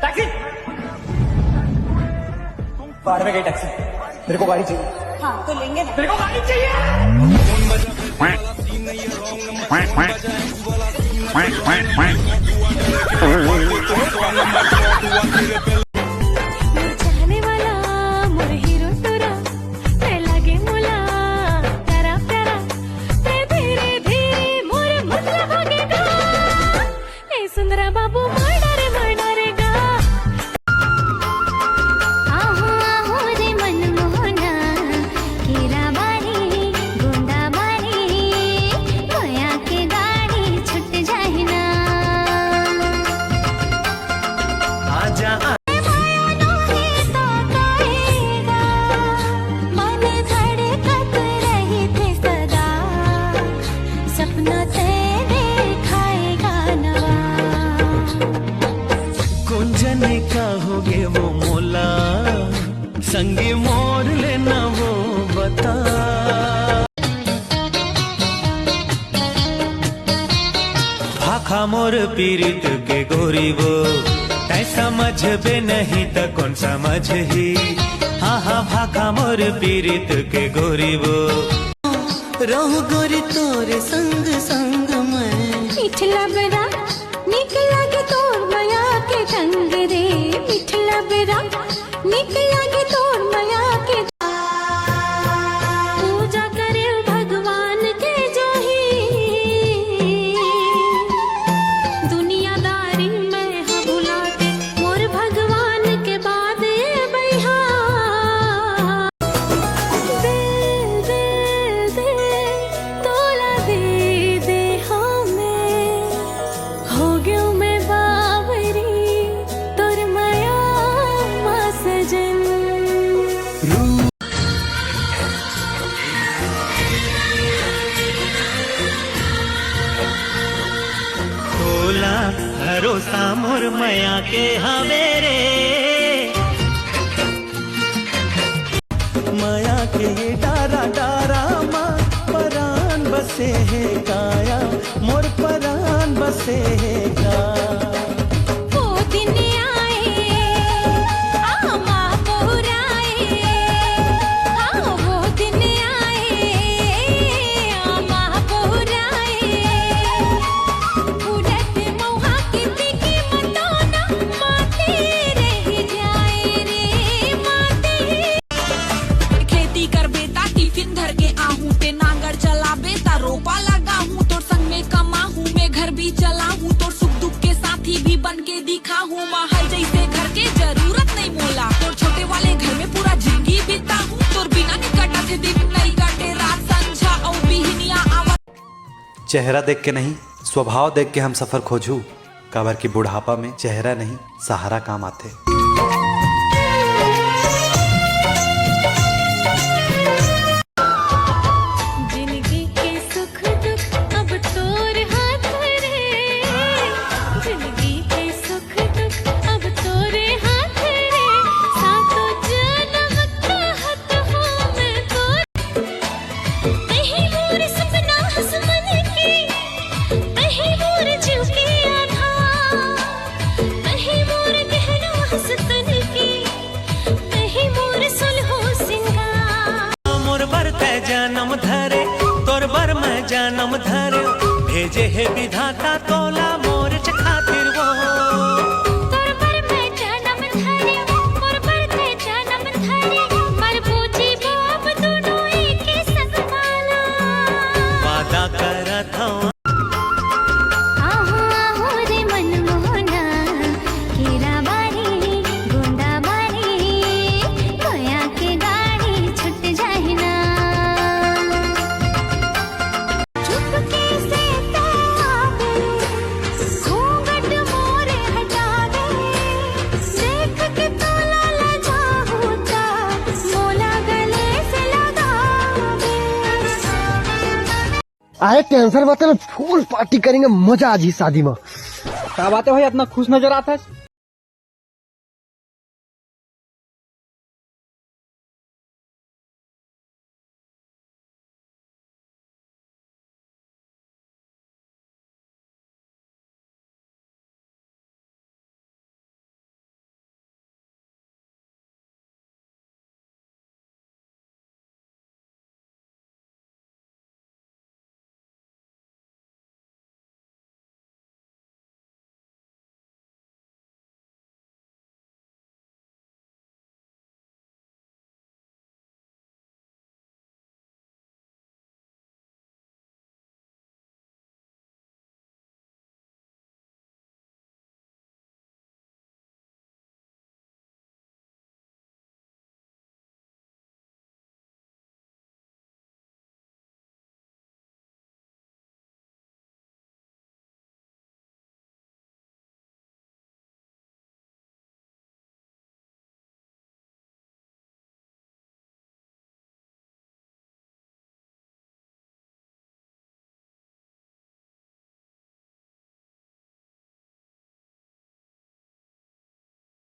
Taxi. बाहर में गई टैक्सी। मेरे को गाड़ी चाहिए। हाँ तो लेंगे ना। मेरे को गाड़ी चाहिए। चाहने वाला मोर हीरो तोरा ते लागे मोला प्यारा प्यारा ते धीरे धीरे मोर मन भागेगा ए सुंदरा बाबू मर्डरेगा आहो आहो रे मनमोहना केरा बारी गुंडा बारी माया के गाड़ी छूट जाए ना आजा कुंजने का होगे वो मोला संगे मोर लेना वो बता भाखा मोर पीरित के गोरी वो तै समझ बे नहीं तो कौन समझ ही हाँ हाँ भाखा मोर पीरित के गोरी वो रहू गोरी तोरे संग संग मैं मिठला बेरा निकला के तोर माया के ढंग रे मिठला बेरा निकला के तोर माया के पूजा करे भगवान के जो ही दुनियादारी में हाँ भुला के मोर भगवान के बाद बैहा दे दे दे तोला दे दे हमें हो गयो मैं बावरी तोर माया मा सजन तोला भरोसा मोर माया के हमेरे माया के ये डारा डारा माँ परान बसे है काया मोर परान बसे है का वो दिन आए आमा पुराए हाँ वो दिन आए आमा पुराए उड़त मौहा की दिखी मतोना माते रह जाए रे माते खेती कर बेटा टिफिन धर के आहूं ते नांगर चला बेटा रोपा लगा हूँ तोर संग में कमा हूँ मैं घर भी चला हूँ तोर सुख दुख के साथी भी बन के दिखा हूँ महल जैसे घर के जरूरत नहीं मोला तोर छोटे वाले घर में पूरा जिंदगी बीता हूँ तोर बिना नहीं कटा थे दिन नहीं कटे रात संझा और बिहनिया आवा चेहरा देख के नहीं स्वभाव देख के हम सफर खोजू काबर की बुढ़ापा में चेहरा नहीं सहारा काम आते। जिंदगी के सुख दुख अब तोर हाथ रे जिंदगी के सुख दुख अब तोरे हाथ रे सातों जन्म कहत हूँ मैं तोर नहीं मोर सपना हसमन की नहीं मोर जीव की आधा नहीं मोर गहना हसतन की नहीं मोर सुलहो सिंगार मोर बर तै जन्म धरे तोर बर मैं जन्म धरे भेजे है विधाता तोला मोर खातिर वो तोर पर मैं जन्म धरे मोर पर ते जन्म धरे मर पूछी बाप दोनों एक ही संग माला वादा करत हूँ आहो आहो रे मनमोहना केरा बारी गुंडा बारी माया के गाड़ी छूट जाए ना चुपके से ताबे घूंघट मोरे हटा दे देख के तोला लजा होता मोला गले से लगा दे आए टेंशन मत लो फुल पार्टी करेंगे मजा आज ही शादी में। क्या बात है भाई इतना खुश नजर आता है।